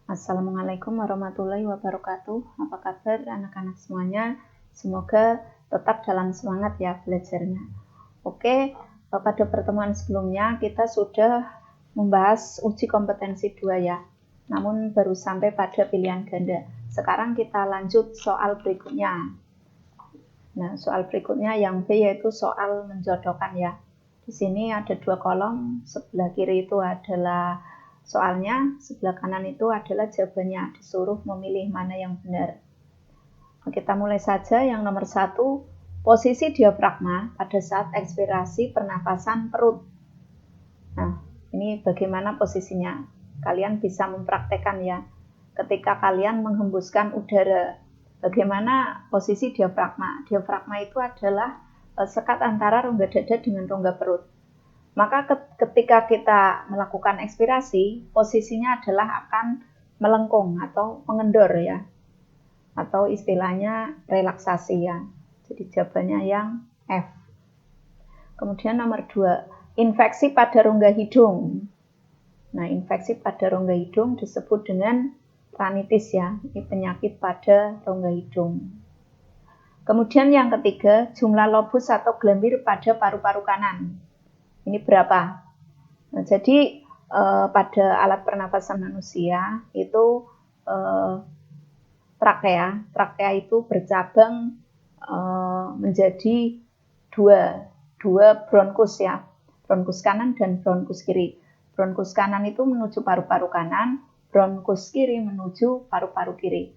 Assalamualaikum warahmatullahi wabarakatuh. Apa kabar anak-anak semuanya? Semoga tetap dalam semangat ya belajarnya. Oke, pada pertemuan sebelumnya kita sudah membahas uji kompetensi 2 ya. Namun baru sampai pada pilihan ganda. Sekarang kita lanjut soal berikutnya. Nah, soal berikutnya yang B yaitu soal menjodohkan ya. Di sini ada 2 kolom, sebelah kiri itu adalah soalnya, sebelah kanan itu adalah jawabannya. Disuruh memilih mana yang benar. Kita mulai saja yang nomor 1, posisi diafragma pada saat ekspirasi pernapasan perut. Nah, ini bagaimana posisinya? Kalian bisa mempraktekkan ya. Ketika kalian menghembuskan udara, bagaimana posisi diafragma? Diafragma itu adalah sekat antara rongga dada dengan rongga perut. Maka ketika kita melakukan ekspirasi, posisinya adalah akan melengkung atau mengendor ya. Atau istilahnya relaksasi ya. Jadi jawabannya yang F. Kemudian nomor 2, infeksi pada rongga hidung. Nah, infeksi pada rongga hidung disebut dengan rhinitis ya. Ini penyakit pada rongga hidung. Kemudian yang ketiga, jumlah lobus atau gelambir pada paru-paru kanan. Ini berapa? Nah, jadi pada alat pernapasan manusia itu trakea. Trakea itu bercabang menjadi dua bronkus ya. Bronkus kanan dan bronkus kiri. Bronkus kanan itu menuju paru-paru kanan, bronkus kiri menuju paru-paru kiri.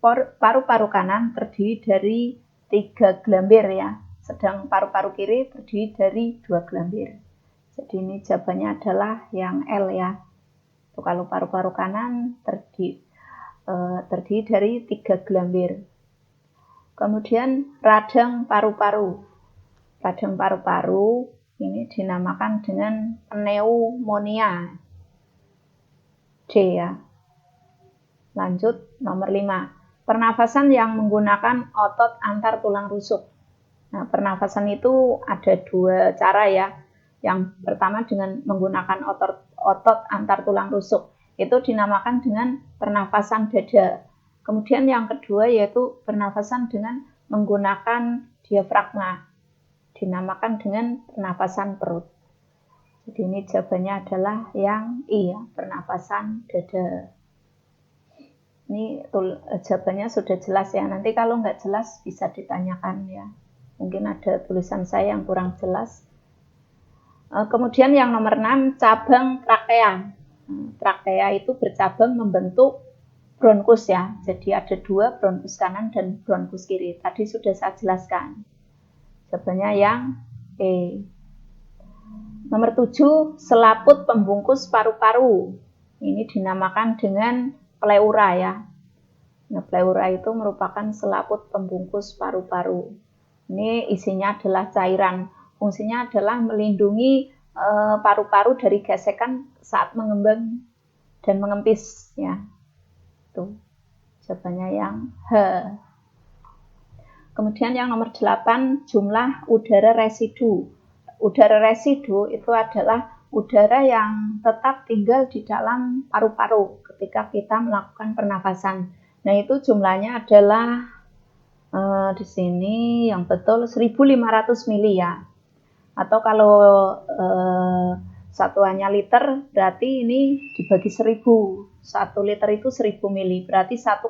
Paru-paru kanan terdiri dari 3 gelambir ya, sedang paru-paru kiri terdiri dari 2 gelambir. Jadi ini jawabannya adalah yang L ya. Tuh, kalau paru-paru kanan terdiri dari 3 gelambir. Kemudian radang paru-paru. Radang paru-paru ini dinamakan dengan pneumonia. D ya. Lanjut nomor 5. Pernafasan yang menggunakan otot antar tulang rusuk. Nah, pernafasan itu ada 2 cara ya. Yang pertama dengan menggunakan otot antar tulang rusuk. Itu dinamakan dengan pernafasan dada. Kemudian yang kedua yaitu pernafasan dengan menggunakan diafragma. Dinamakan dengan pernafasan perut. Jadi ini jawabannya adalah yang I ya, pernafasan dada. Ini jawabannya sudah jelas ya. Nanti kalau nggak jelas bisa ditanyakan ya. Mungkin ada tulisan saya yang kurang jelas. Kemudian yang nomor 6, cabang trakea. Trakea itu bercabang membentuk bronkus ya. Jadi ada 2, bronkus kanan dan bronkus kiri. Tadi sudah saya jelaskan. Jawabannya yang E. Nomor 7, selaput pembungkus paru-paru. Ini dinamakan dengan pleura ya. Nah, pleura itu merupakan selaput pembungkus paru-paru. Ini isinya adalah cairan. Fungsinya adalah melindungi paru-paru dari gesekan saat mengembang dan mengempis ya. Tuh. Jawabannya yang H. Kemudian yang nomor 8, jumlah udara residu. Udara residu itu adalah udara yang tetap tinggal di dalam paru-paru ketika kita melakukan pernafasan. Nah, itu jumlahnya adalah di sini yang betul 1.500 mili ya. Atau kalau satuannya liter, berarti ini dibagi 1.000. 1 liter itu 1.000 mili, berarti 1,5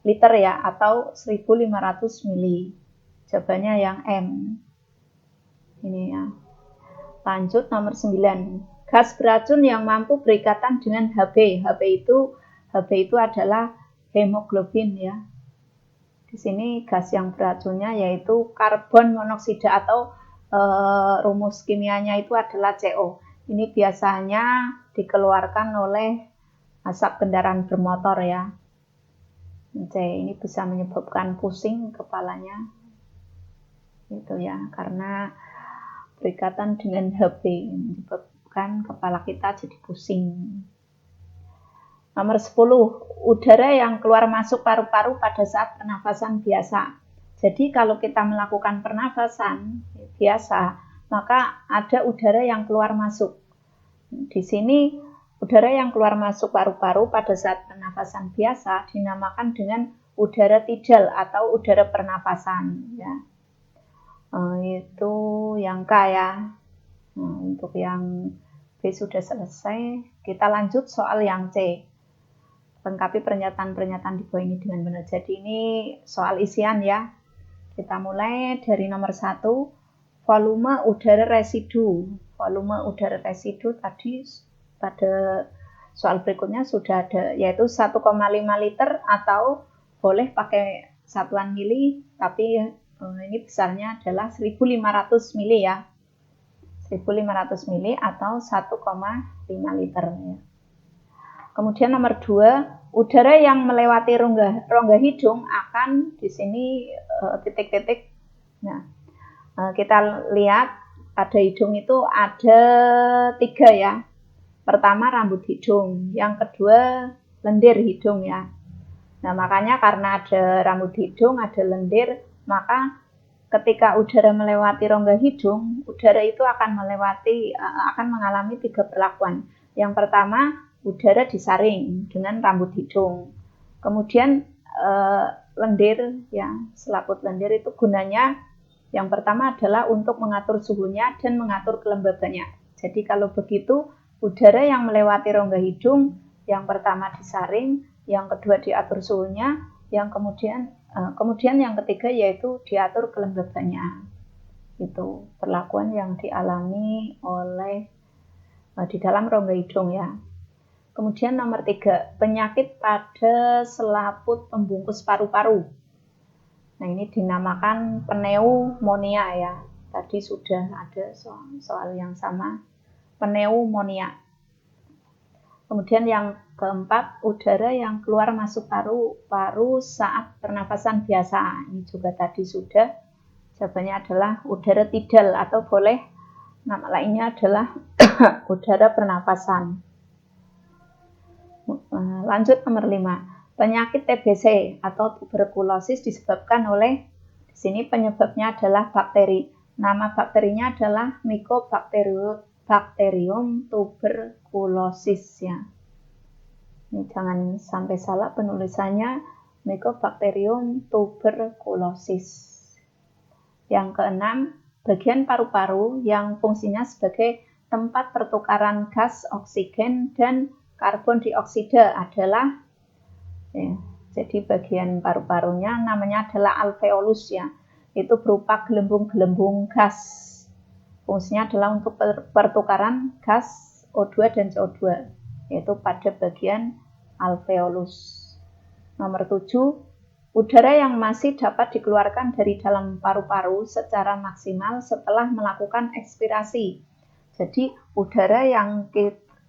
liter ya, atau 1.500 mili. Jawabannya yang M. Ini ya. Lanjut nomor 9. Gas beracun yang mampu berikatan dengan Hb. Hb itu adalah hemoglobin ya. Di sini gas yang beracunnya yaitu karbon monoksida atau rumus kimianya itu adalah CO. Ini biasanya dikeluarkan oleh asap kendaraan bermotor ya. C, ini bisa menyebabkan pusing kepalanya. Itu ya, karena berikatan dengan Hb menyebabkan kepala kita jadi pusing. Nomor 10, udara yang keluar masuk paru-paru pada saat pernafasan biasa. Jadi kalau kita melakukan pernafasan biasa, maka ada udara yang keluar masuk. Di sini Udara yang keluar masuk paru-paru pada saat pernafasan biasa dinamakan dengan udara tidal atau udara pernafasan. Ya. Itu yang K ya. Nah, untuk yang B sudah selesai. Kita lanjut soal yang C. Lengkapi pernyataan-pernyataan di bawah ini dengan benar. Jadi ini soal isian ya. Kita mulai dari nomor 1. Volume udara residu. Volume udara residu tadi pada soal berikutnya sudah ada, yaitu 1,5 liter atau boleh pakai satuan mili, tapi ini besarnya adalah 1500 mili ya. 1500 mili atau 1,5 liter ya. Kemudian nomor 2, udara yang melewati rongga hidung akan di sini titik-titik. Nah, kita lihat pada hidung itu ada 3 ya. Pertama rambut hidung, yang kedua lendir hidung ya. Nah, makanya karena ada rambut hidung, ada lendir, maka ketika udara melewati rongga hidung, udara itu akan mengalami 3 perlakuan. Yang pertama, udara disaring dengan rambut hidung. Kemudian lendir ya, selaput lendir itu gunanya yang pertama adalah untuk mengatur suhunya dan mengatur kelembabannya. Jadi kalau begitu, udara yang melewati rongga hidung yang pertama disaring, yang kedua diatur suhunya, yang kemudian yang ketiga yaitu diatur kelembabannya. Itu perlakuan yang dialami oleh di dalam rongga hidung ya. Kemudian nomor 3, penyakit pada selaput pembungkus paru-paru. Nah, ini dinamakan pneumonia ya. Tadi sudah ada soal yang sama, pneumonia. Kemudian yang keempat, udara yang keluar masuk paru-paru saat pernafasan biasa. Ini juga tadi sudah. Jawabannya adalah udara tidal atau boleh nama lainnya adalah udara pernafasan. Lanjut nomor 5. Penyakit TBC atau tuberkulosis disebabkan oleh, di sini penyebabnya adalah bakteri. Nama bakterinya adalah Mycobacterium tuberculosis ya. Ini jangan sampai salah penulisannya, Mycobacterium tuberculosis. Yang keenam, bagian paru-paru yang fungsinya sebagai tempat pertukaran gas oksigen dan karbon dioksida adalah ya, jadi bagian paru-parunya namanya adalah alveolus ya. Itu berupa gelembung-gelembung gas. Fungsinya adalah untuk pertukaran gas O2 dan CO2, yaitu pada bagian alveolus. Nomor 7, udara yang masih dapat dikeluarkan dari dalam paru-paru secara maksimal setelah melakukan ekspirasi. Jadi udara yang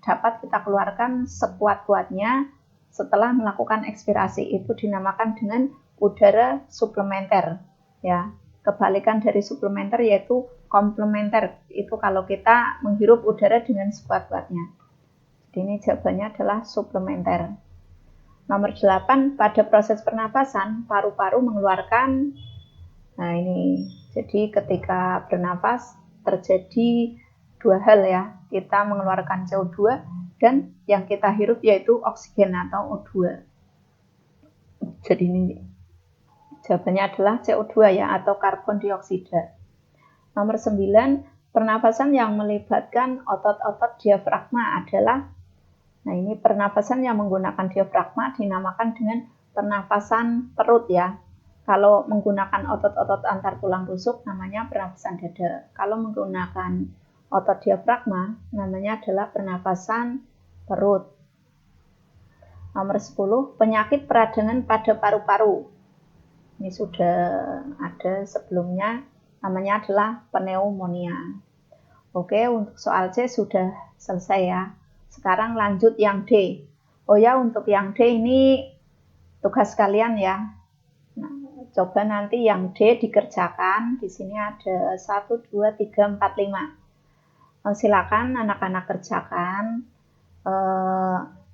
dapat kita keluarkan sekuat-kuatnya setelah melakukan ekspirasi itu dinamakan dengan udara suplementer ya. Kebalikan dari suplementer yaitu komplementer, itu kalau kita menghirup udara dengan sekuat-kuatnya. Jadi ini jawabannya adalah suplementer. Nomor 8, pada proses pernafasan paru-paru mengeluarkan, nah ini jadi ketika bernapas terjadi 2 hal ya, kita mengeluarkan CO2 dan yang kita hirup yaitu oksigen atau O2. Jadi ini jawabannya adalah CO2 ya, atau karbon dioksida. Nomor 9, pernafasan yang melibatkan otot-otot diafragma adalah, nah ini pernafasan yang menggunakan diafragma dinamakan dengan pernafasan perut ya. Kalau menggunakan otot-otot antar tulang rusuk namanya pernafasan dada. Kalau menggunakan otot diafragma namanya adalah pernafasan perut. Nomor 10, penyakit peradangan pada paru-paru. Ini sudah ada sebelumnya, namanya adalah pneumonia. Oke, untuk soal C sudah selesai ya. Sekarang lanjut yang D. Oh ya, untuk yang D ini tugas kalian ya. Nah, coba nanti yang D dikerjakan. Di sini ada 1, 2, 3, 4, 5. Silakan anak-anak kerjakan.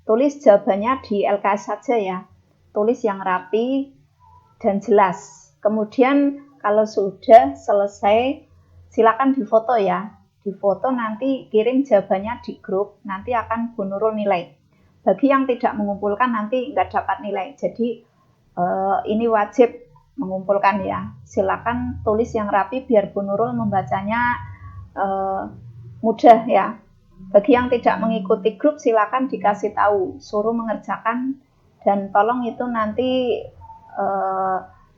Tulis jawabannya di LKS saja ya. Tulis yang rapi dan jelas. Kemudian kalau sudah selesai, silakan difoto ya. di foto, nanti kirim jawabannya di grup, nanti akan Bu Nurul nilai. Bagi yang tidak mengumpulkan nanti nggak dapat nilai. Jadi ini wajib mengumpulkan ya. Silakan tulis yang rapi biar Bu Nurul membacanya mudah ya. Bagi yang tidak mengikuti grup silakan dikasih tahu, suruh mengerjakan, dan tolong itu nanti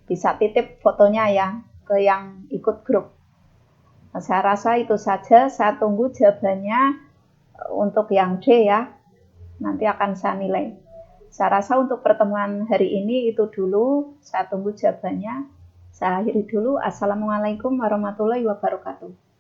bisa titip fotonya ya ke yang ikut grup. Nah, saya rasa itu saja, saya tunggu jawabannya untuk yang D ya, nanti akan saya nilai. Saya rasa untuk pertemuan hari ini itu dulu, saya tunggu jawabannya. Saya akhiri dulu. Assalamualaikum warahmatullahi wabarakatuh.